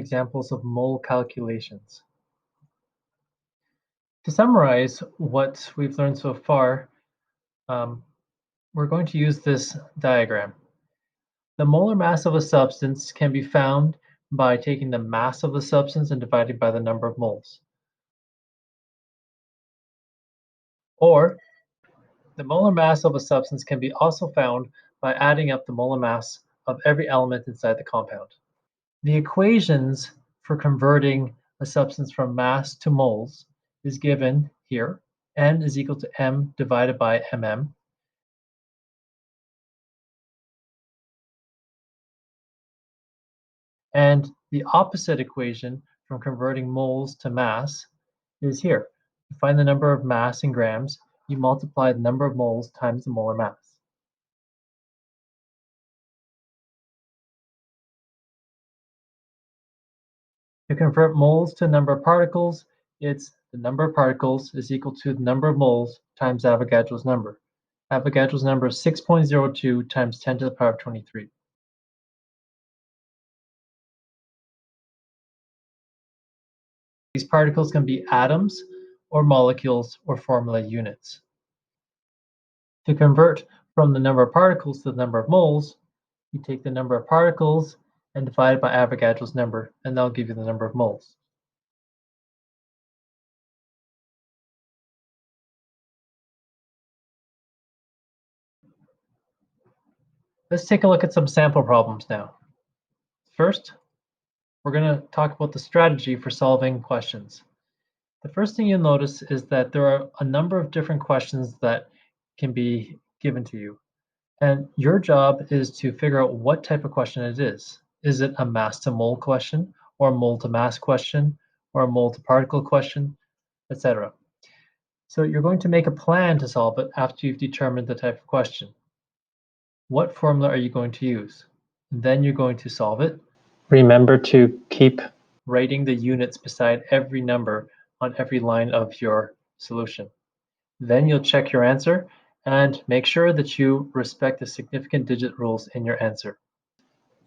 Examples of mole calculations. To summarize what we've learned so far, we're going to use this diagram. The molar mass of a substance can be found by taking the mass of the substance and dividing by the number of moles. Or, the molar mass of a substance can be also found by adding up the molar mass of every element inside the compound. The equations for converting a substance from mass to moles is given here. N is equal to m divided by mm. And the opposite equation from converting moles to mass is here. To find the number of mass in grams, you multiply the number of moles times the molar mass. To convert moles to number of particles, it's the number of particles is equal to the number of moles times Avogadro's number. Avogadro's number is 6.02 times 10 to the power of 23. These particles can be atoms or molecules or formula units. To convert from the number of particles to the number of moles, you take the number of particles and divide it by Avogadro's number, and that'll give you the number of moles. Let's take a look at some sample problems now. First, we're going to talk about the strategy for solving questions. The first thing you'll notice is that there are a number of different questions that can be given to you. And your job is to figure out what type of question it is. Is it a mass to mole question, or a mole to mass question, or a mole to particle question, etc. So you're going to make a plan to solve it after you've determined the type of question. What formula are you going to use? Then you're going to solve it. Remember to keep writing the units beside every number on every line of your solution. Then you'll check your answer and make sure that you respect the significant digit rules in your answer.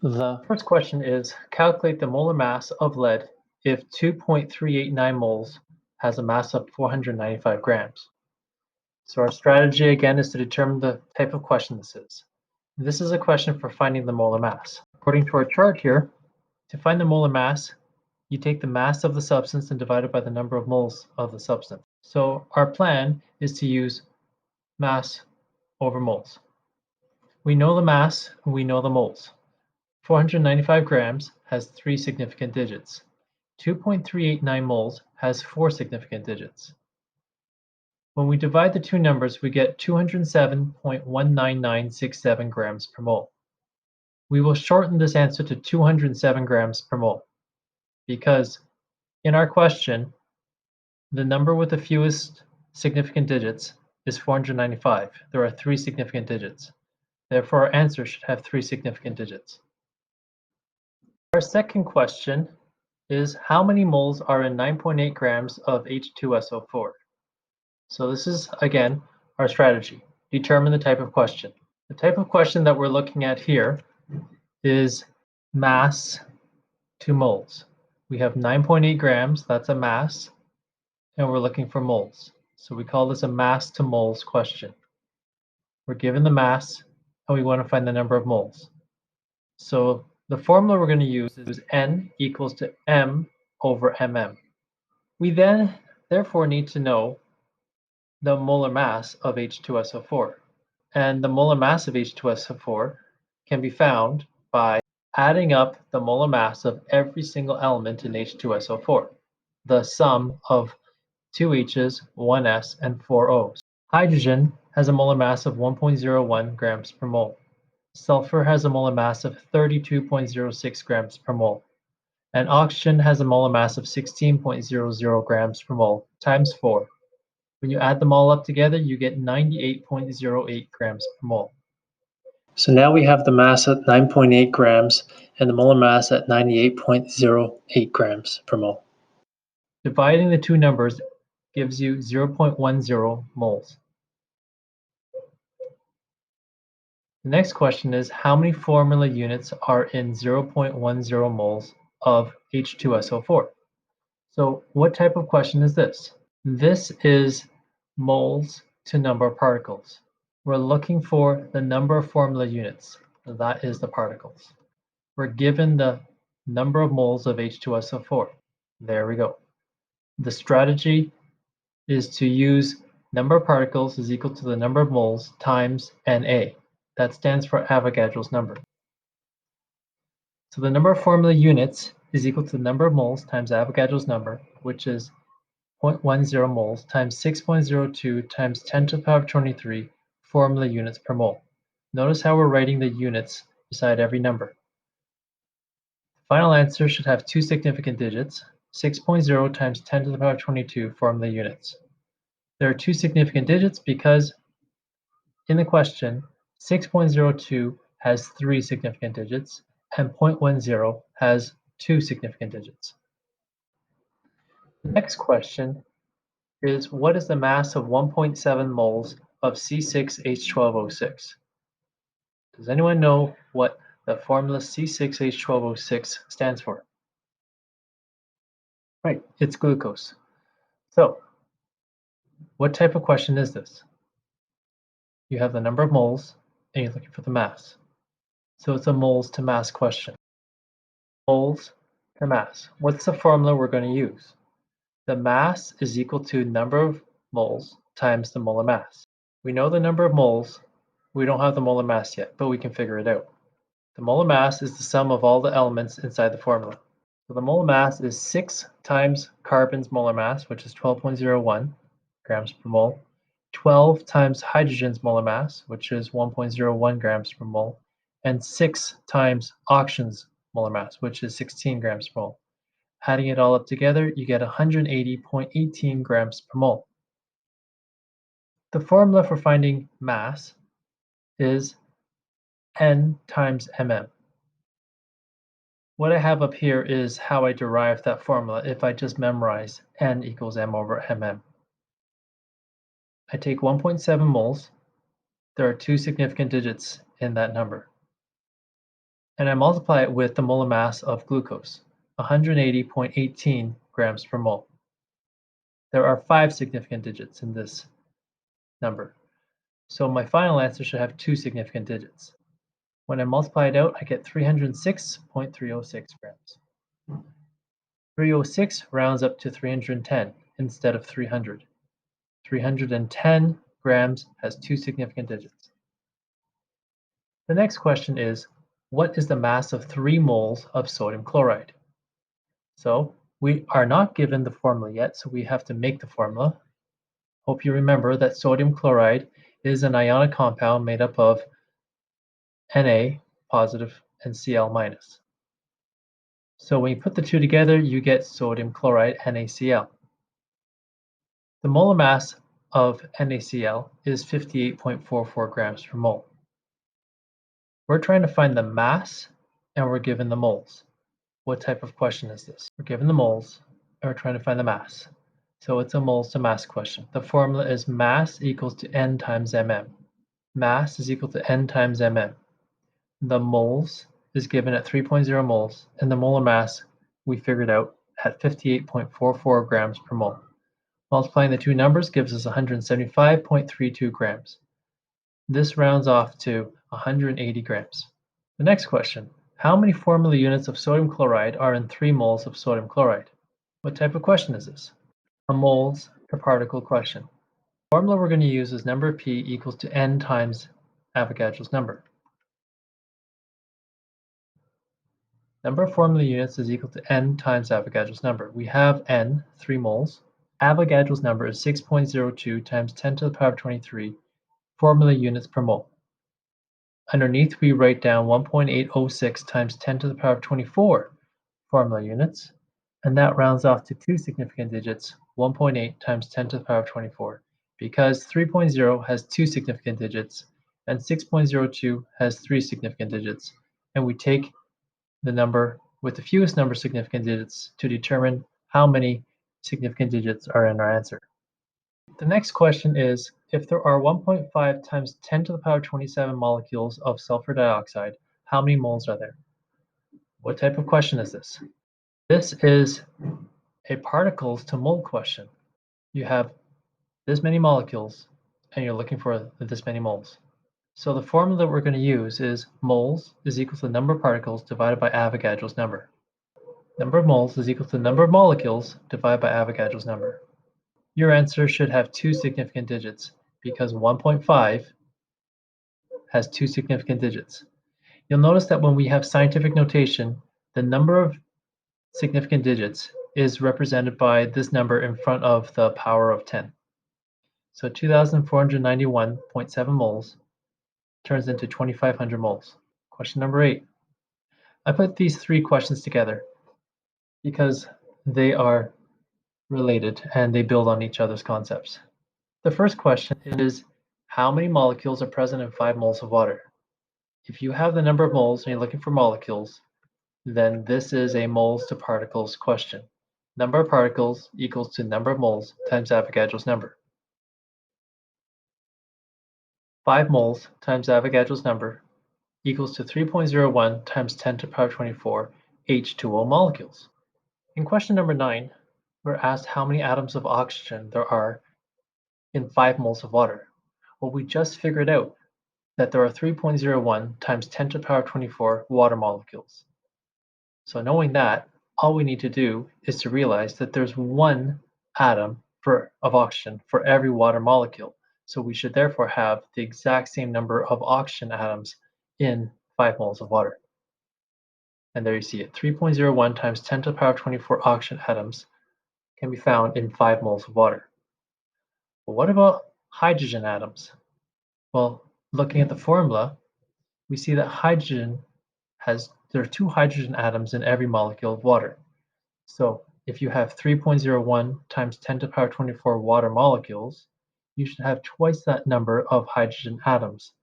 The first question is, calculate the molar mass of lead if 2.389 moles has a mass of 495 grams. So our strategy again is to determine the type of question this is. This is a question for finding the molar mass. According to our chart here, to find the molar mass, you take the mass of the substance and divide it by the number of moles of the substance. So our plan is to use mass over moles. We know the mass and we know the moles. 495 grams has 3 significant digits. 2.389 moles has 4 significant digits. When we divide the two numbers, we get 207.19967 grams per mole. We will shorten this answer to 207 grams per mole because in our question, the number with the fewest significant digits is 495. There are 3 significant digits. Therefore, our answer should have 3 significant digits. Our second question is how many moles are in 9.8 grams of H2SO4? So this is, again, our strategy. Determine the type of question. The type of question that we're looking at here is mass to moles. We have 9.8 grams, that's a mass, and we're looking for moles. So we call this a mass to moles question. We're given the mass, and we want to find the number of moles. So the formula we're going to use is N equals to M over mm. We then, therefore, need to know the molar mass of H2SO4. And the molar mass of H2SO4 can be found by adding up the molar mass of every single element in H2SO4, the sum of 2 H's, 1 S, and 4 O's. Hydrogen has a molar mass of 1.01 grams per mole. Sulfur has a molar mass of 32.06 grams per mole. And oxygen has a molar mass of 16.00 grams per mole times 4. When you add them all up together, you get 98.08 grams per mole. So now we have the mass at 9.8 grams and the molar mass at 98.08 grams per mole. Dividing the two numbers gives you 0.10 moles. The next question is how many formula units are in 0.10 moles of H2SO4. So what type of question is this? This is moles to number of particles. We're looking for the number of formula units. That is the particles. We're given the number of moles of H2SO4. There we go. The strategy is to use number of particles is equal to the number of moles times Na. That stands for Avogadro's number. So the number of formula units is equal to the number of moles times Avogadro's number, which is 0.10 moles times 6.02 times 10 to the power of 23 formula units per mole. Notice how we're writing the units beside every number. The final answer should have two significant digits, 6.0 times 10 to the power of 22 formula units. There are two significant digits because in the question, 6.02 has three significant digits and 0.10 has two significant digits. The next question is what is the mass of 1.7 moles of C6H12O6? Does anyone know what the formula C6H12O6 stands for? Right, it's glucose. So, what type of question is this? You have the number of moles and you're looking for the mass. So it's a moles to mass question. Moles to mass. What's the formula we're going to use? The mass is equal to number of moles times the molar mass. We know the number of moles. We don't have the molar mass yet, but we can figure it out. The molar mass is the sum of all the elements inside the formula. So the molar mass is 6 times carbon's molar mass, which is 12.01 grams per mole, 12 times hydrogen's molar mass, which is 1.01 grams per mole, and 6 times oxygen's molar mass, which is 16 grams per mole. Adding it all up together, you get 180.18 grams per mole. The formula for finding mass is N times mm. What I have up here is how I derive that formula if I just memorize N equals m over mm. I take 1.7 moles. There are two significant digits in that number. And I multiply it with the molar mass of glucose, 180.18 grams per mole. There are 5 significant digits in this number. So my final answer should have 2 significant digits. When I multiply it out, I get 306.306 grams. 306 rounds up to 310 instead of 300. 310 grams has 2 significant digits. The next question is, what is the mass of 3 moles of sodium chloride? So we are not given the formula yet, so we have to make the formula. Hope you remember that sodium chloride is an ionic compound made up of Na positive and Cl minus. So when you put the two together, you get sodium chloride NaCl. The molar mass of NaCl is 58.44 grams per mole. We're trying to find the mass and we're given the moles. What type of question is this? We're given the moles and we're trying to find the mass. So it's a moles to mass question. The formula is mass equals to N times mm. Mass is equal to N times mm. The moles is given at 3.0 moles, and the molar mass we figured out at 58.44 grams per mole. Multiplying the two numbers gives us 175.32 grams. This rounds off to 180 grams. The next question, how many formula units of sodium chloride are in 3 moles of sodium chloride? What type of question is this? A moles per particle question. The formula we're going to use is number P equals to N times Avogadro's number. Number of formula units is equal to N times Avogadro's number. We have N, 3 moles. Avogadro's number is 6.02 times 10 to the power of 23 formula units per mole. Underneath, we write down 1.806 times 10 to the power of 24 formula units, and that rounds off to 2 significant digits, 1.8 times 10 to the power of 24, because 3.0 has 2 significant digits, and 6.02 has 3 significant digits, and we take the number with the fewest number of significant digits to determine how many significant digits are in our answer. The next question is, if there are 1.5 times 10 to the power 27 molecules of sulfur dioxide, how many moles are there? What type of question is this? This is a particles to mole question. You have this many molecules and you're looking for this many moles. So the formula that we're going to use is moles is equal to the number of particles divided by Avogadro's number. Number of moles is equal to the number of molecules divided by Avogadro's number. Your answer should have two significant digits because 1.5 has two significant digits. You'll notice that when we have scientific notation, the number of significant digits is represented by this number in front of the power of 10. So 2,491.7 moles turns into 2,500 moles. Question number 8. I put these three questions together because they are related and they build on each other's concepts. The first question is, how many molecules are present in 5 moles of water? If you have the number of moles and you're looking for molecules, then this is a moles to particles question. Number of particles equals to number of moles times Avogadro's number. 5 moles times Avogadro's number equals to 3.01 times 10 to the power 24 H2O molecules. In question number 9, we're asked how many atoms of oxygen there are in 5 moles of water. Well, we just figured out that there are 3.01 times 10 to the power 24 water molecules. So knowing that, all we need to do is to realize that there's one atom of oxygen for every water molecule. So we should therefore have the exact same number of oxygen atoms in 5 moles of water. And there you see it, 3.01 times 10 to the power 24 oxygen atoms can be found in 5 moles of water. But what about hydrogen atoms? Well, looking at the formula, we see that there are 2 hydrogen atoms in every molecule of water. So if you have 3.01 times 10 to the power 24 water molecules, you should have twice that number of hydrogen atoms.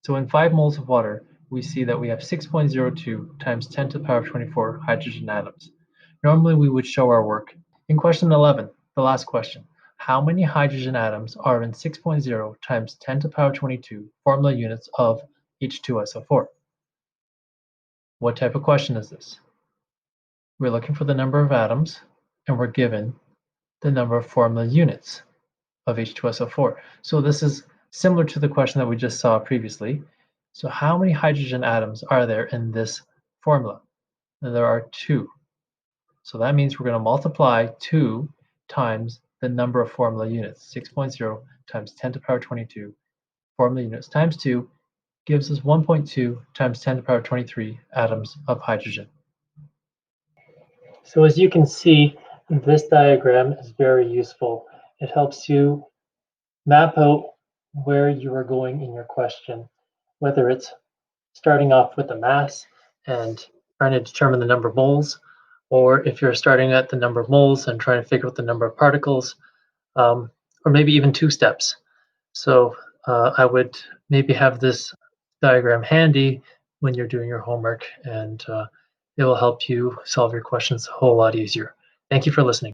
So in 5 moles of water, we see that we have 6.02 times 10 to the power 24 hydrogen atoms. Normally we would show our work. In question 11, the last question, how many hydrogen atoms are in 6.0 times 10 to the power 22 formula units of H2SO4? What type of question is this? We're looking for the number of atoms, and we're given the number of formula units of H2SO4. So this is similar to the question that we just saw previously. So how many hydrogen atoms are there in this formula? And there are 2. So that means we're going to multiply 2 times the number of formula units. 6.0 times 10 to the power 22 formula units times 2 gives us 1.2 times 10 to the power 23 atoms of hydrogen. So as you can see, this diagram is very useful. It helps you map out where you are going in your question, whether it's starting off with the mass and trying to determine the number of moles, or if you're starting at the number of moles and trying to figure out the number of particles, or maybe even 2 steps. So I would maybe have this diagram handy when you're doing your homework, and it will help you solve your questions a whole lot easier. Thank you for listening.